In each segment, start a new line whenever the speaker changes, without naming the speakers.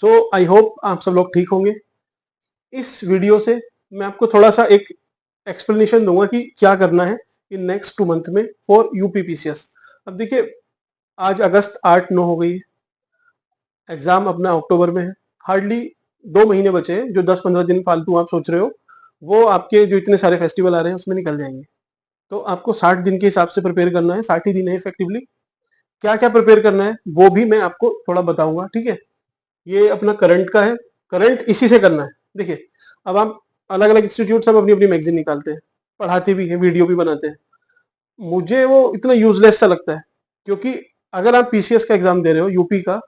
So I hope आप सब लोग ठीक होंगे। इस वीडियो से मैं आपको थोड़ा सा एक एक्सप्लेनेशन दूंगा कि क्या करना है इन नेक्स्ट 2 मंथ में फॉर यूपीपीसीएस। अब देखिए, आज अगस्त 8-9 हो गई है, एग्जाम अपना अक्टूबर में है। हार्डली 2 महीने बचे हैं। जो 10-15 दिन फालतू आप सोच रहे हो वो आपके जो इतने सारे फेस्टिवल आ रहे हैं उसमें निकल जाएंगे। तो आपको 60 दिन के हिसाब से प्रिपेयर करना है। 60 ही दिन है इफेक्टिवली। क्या क्या प्रिपेयर करना है वो भी मैं आपको थोड़ा बताऊंगा, ठीक है। ये अपना करंट का है, करंट इसी से करना है। देखिए, अब आप अलग अलग इंस्टीट्यूट सब अपनी अपनी मैगजीन निकालते हैं, पढ़ाते भी हैं, वीडियो भी बनाते हैं। मुझे वो इतना यूजलेस सा लगता है, क्योंकि अगर आप पीसीएस का एग्जाम दे रहे हो यूपी का,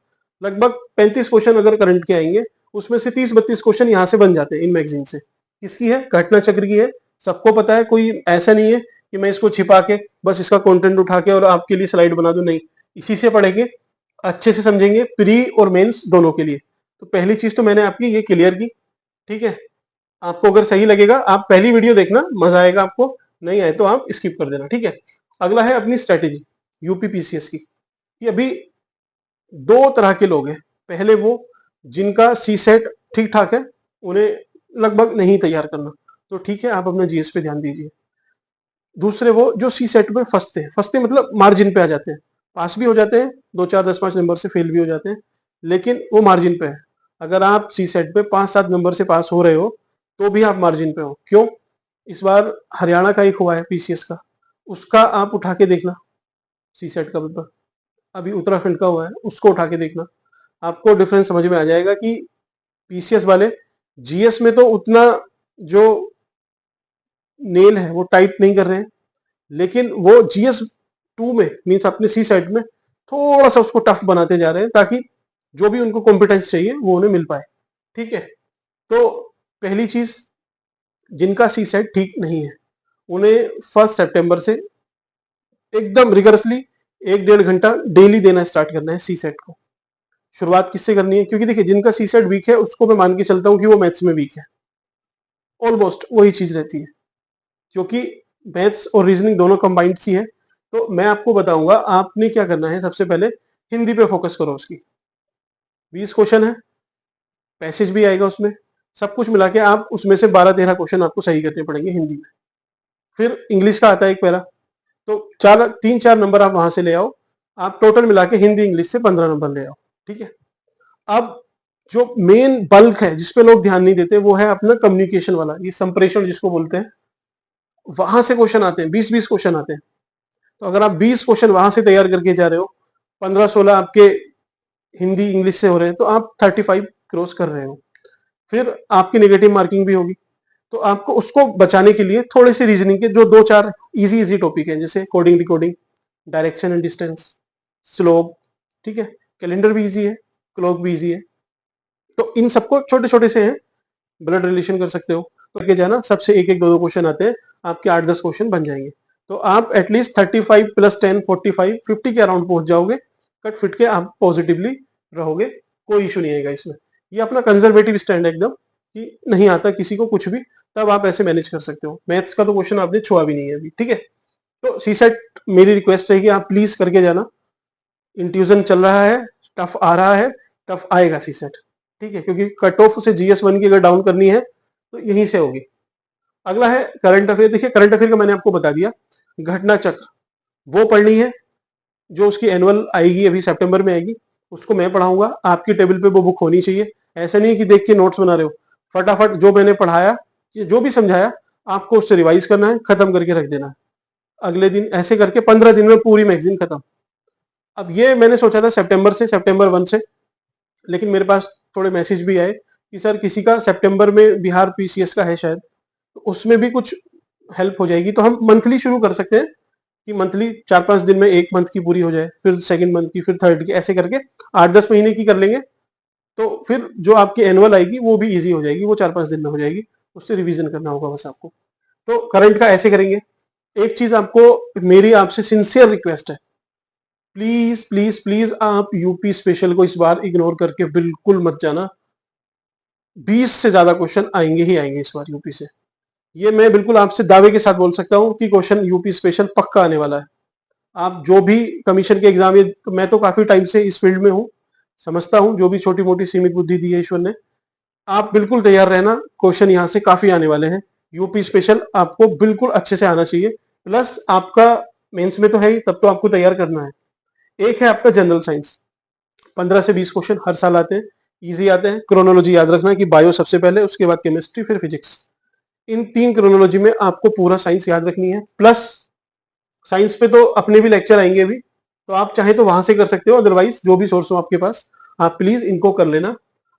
लगभग 35 क्वेश्चन अगर करंट के आएंगे, उसमें से 30-32 क्वेश्चन यहाँ से बन जाते हैं इन मैगजीन से। किसकी है? घटना चक्र की है। सबको पता है, कोई ऐसा नहीं है कि मैं इसको छिपा के बस इसका कंटेंट उठा के और आपके लिए स्लाइड बना दूं। नहीं, इसी से पढ़ेंगे, अच्छे से समझेंगे, प्री और मेंस दोनों के लिए। तो पहली चीज तो मैंने आपकी ये क्लियर की, ठीक है। आपको अगर सही लगेगा आप पहली वीडियो देखना, मजा आएगा आपको। नहीं आए तो आप स्किप कर देना, ठीक है। अगला है अपनी स्ट्रेटेजी यूपीपीसीएस की। कि अभी दो तरह के लोग हैं। पहले वो जिनका सी सेट ठीक ठाक है, उन्हें लगभग नहीं तैयार करना, तो ठीक है, आप अपना जीएस पे ध्यान दीजिए। दूसरे वो जो सी सेट में फंसते मतलब मार्जिन पे आ जाते हैं, पास भी हो जाते हैं 2, 4, 10, 5 नंबर से, फेल भी हो जाते हैं, लेकिन वो मार्जिन पे है। अगर आप सी सेट पे 5-7 नंबर से पास हो रहे हो तो भी आप मार्जिन पे हो। क्यों? इस बार हरियाणा का एक हुआ है पीसीएस का, उसका आप उठा के देखना। सी सेट का पेपर अभी उत्तराखंड का हुआ है, उसको उठा के देखना, आपको डिफरेंस समझ में आ जाएगा कि पीसीएस वाले जीएस में तो उतना जो नेल है वो टाइट नहीं कर रहे हैं, लेकिन वो जीएस 2 में मीन्स अपने सी सेट में थोड़ा सा उसको टफ बनाते जा रहे हैं, ताकि जो भी उनको कॉम्पिटेंस चाहिए वो उन्हें मिल पाए, ठीक है। तो पहली चीज, जिनका सी सेट ठीक नहीं है उन्हें 1 सितंबर से एकदम रिगरसली 1-1.5 घंटा डेली देना स्टार्ट करना है सी सेट को। शुरुआत किससे करनी है? क्योंकि देखिए, जिनका सी सेट वीक है उसको मैं मान के चलता हूँ कि वो मैथ्स में वीक है, ऑलमोस्ट वही चीज रहती है, क्योंकि मैथ्स और रीजनिंग दोनों कंबाइंड सी है। तो मैं आपको बताऊंगा आपने क्या करना है। सबसे पहले हिंदी पे फोकस करो। उसकी 20 क्वेश्चन है, पैसेज भी आएगा उसमें, सब कुछ मिला के आप उसमें से 12-13 क्वेश्चन आपको सही करने पड़ेंगे हिंदी में। फिर इंग्लिश का आता है एक पैरा, तो 3-4 नंबर आप वहां से ले आओ। आप टोटल मिला के हिंदी इंग्लिश से 15 नंबर ले आओ, ठीक है। अब जो मेन बल्क है जिसपे लोग ध्यान नहीं देते वो है अपना कम्युनिकेशन वाला, ये संप्रेषण जिसको बोलते हैं। वहां से क्वेश्चन आते हैं, 20-20 क्वेश्चन आते हैं। तो अगर आप 20 क्वेश्चन वहां से तैयार करके जा रहे हो, 15-16 आपके हिंदी इंग्लिश से हो रहे हैं, तो आप 35 क्रॉस कर रहे हो। फिर आपकी नेगेटिव मार्किंग भी होगी। तो आपको उसको बचाने के लिए थोड़े से रीजनिंग के जो 2-4 इजी इजी टॉपिक हैं, जैसे coding decoding, direction and distance, slope, ठीक है, कैलेंडर भी इजी है, क्लॉक भी इजी है। तो इन सबको छोटे छोटे से हैं, ब्लड रिलेशन कर सकते हो, तो करके जाना। सबसे एक एक दो दो क्वेश्चन आते हैं, आपके 8-10 क्वेश्चन बन जाएंगे। तो आप एटलीस्ट 35 + 10 45 50 के अराउंड पहुंच जाओगे। कट फिट के आप पॉजिटिवली रहोगे, कोई इशू नहीं आएगा इसमें। ये अपना कंजर्वेटिव स्टैंड है एकदम, कि नहीं आता किसी को कुछ भी, तब आप ऐसे मैनेज कर सकते हो। मैथ्स का तो क्वेश्चन आपने छुआ भी नहीं है अभी, ठीक है। तो सी सेट मेरी रिक्वेस्ट है कि आप प्लीज करके जाना। इंट्यूजन चल रहा है, टफ आ रहा है, टफ आएगा सी सेट, ठीक है, क्योंकि कट ऑफ से जीएस 1 की अगर डाउन करनी है तो यहीं से होगी। अगला है करंट अफेयर। देखिए, करंट अफेयर का मैंने आपको बता दिया। घटना चक्र वो पढ़नी है, जो उसकी एनुअल आएगी अभी सितंबर में आएगी, उसको मैं पढ़ाऊंगा। आपकी टेबल पे वो बुक होनी चाहिए। ऐसा नहीं कि देख के नोट्स बना रहे हो, फटाफट जो मैंने पढ़ाया, जो भी समझाया, आपको उससे रिवाइज करना है, खत्म करके रख देना है अगले दिन। ऐसे करके 15 दिन में पूरी मैगजीन खत्म। अब ये मैंने सोचा था सितंबर 1 से, लेकिन मेरे पास थोड़े मैसेज भी आए कि सर किसी का सितंबर में बिहार पीसीएस का है शायद, तो उसमें भी कुछ हेल्प हो जाएगी। तो हम मंथली शुरू कर सकते हैं कि मंथली 4-5 दिन में एक मंथ की पूरी हो जाए, फिर सेकंड मंथ की, फिर थर्ड की, ऐसे करके 8-10 महीने की कर लेंगे। तो फिर जो आपकी एनुअल आएगी वो भी इजी हो जाएगी, वो 4-5 दिन में हो जाएगी। उससे रिवीजन करना होगा बस आपको। तो करंट का ऐसे करेंगे। एक चीज आपको मेरी आपसे सिंसियर रिक्वेस्ट है, प्लीज प्लीज प्लीज आप यूपी स्पेशल को इस बार इग्नोर करके बिल्कुल मत जाना। 20 से ज्यादा क्वेश्चन आएंगे ही आएंगे इस बार यूपी से। ये मैं बिल्कुल आपसे दावे के साथ बोल सकता हूँ कि क्वेश्चन यूपी स्पेशल पक्का आने वाला है। आप जो भी कमीशन के एग्जाम, ये मैं तो काफी टाइम से इस फील्ड में हूँ, समझता हूं जो भी छोटी मोटी सीमित बुद्धि दी है ईश्वर ने। आप बिल्कुल तैयार रहना, क्वेश्चन यहाँ से काफी आने वाले हैं। यूपी स्पेशल आपको बिल्कुल अच्छे से आना चाहिए, प्लस आपका मेंस में तो है ही, तब तो आपको तैयार करना है। एक है आपका जनरल साइंस, 15 से 20 क्वेश्चन हर साल आते हैं, इजी आते हैं। क्रोनोलॉजी याद रखना है कि बायो सबसे पहले, उसके बाद केमिस्ट्री, फिर फिजिक्स। इन 3 क्रोनोलॉजी में आपको पूरा साइंस याद रखनी है, प्लस साइंस पे तो अपने भी लेक्चर आएंगे अभी, तो आप चाहे तो वहां से कर सकते हो, अदरवाइज जो भी सोर्स हो आपके पास आप प्लीज इनको कर लेना।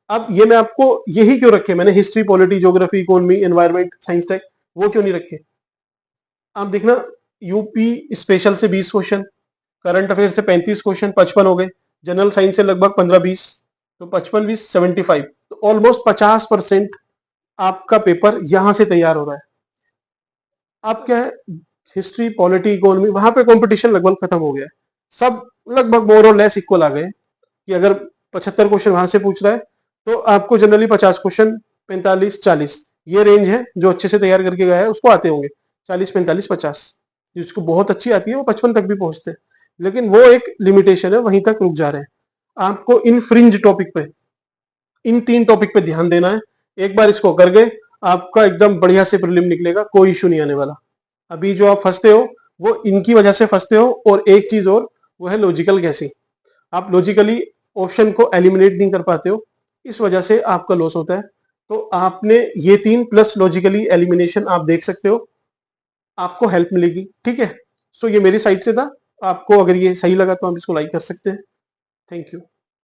अब ये मैं आपको यही क्यों रखे, मैंने history, polity, geography, economy, environment, science tech वो क्यों नहीं रखे? आप देखना, यूपी स्पेशल से 20 क्वेश्चन, करंट अफेयर से 35 क्वेश्चन, 55 हो गए। जनरल साइंस से लगभग 15-20, तो 55-20 75, तो ऑलमोस्ट 50% आपका पेपर यहां से तैयार हो रहा है। आप क्या है, हिस्ट्री, पॉलिटी, इकोनॉमी वहां पे कंपटीशन लगभग खत्म हो गया है। सब लगभग मोर और लेस इक्वल आ गए कि अगर 75 क्वेश्चन वहां से पूछ रहा है तो आपको जनरली 50 क्वेश्चन, 45-40 ये रेंज है। जो अच्छे से तैयार करके गया है उसको आते होंगे 40-45-50, जिसको बहुत अच्छी आती है वो 55 तक भी पहुंचते हैं। लेकिन वो एक लिमिटेशन है, वहीं तक रुक जा रहे हैं। आपको इन फ्रिंज टॉपिक पे, इन 3 टॉपिक पे ध्यान देना है। एक बार इसको कर गए, आपका एकदम बढ़िया से प्रीलिम निकलेगा, कोई इशू नहीं आने वाला। अभी जो आप फंसते हो वो इनकी वजह से फंसते हो। और एक चीज और, वो है लॉजिकल गैसिंग। आप लॉजिकली ऑप्शन को एलिमिनेट नहीं कर पाते हो, इस वजह से आपका लॉस होता है। तो आपने ये 3 प्लस लॉजिकली एलिमिनेशन आप देख सकते हो, आपको हेल्प मिलेगी। ठीक है, सो ये मेरी साइड से था। आपको अगर ये सही लगा तो आप इसको लाइक कर सकते हैं। Thank you.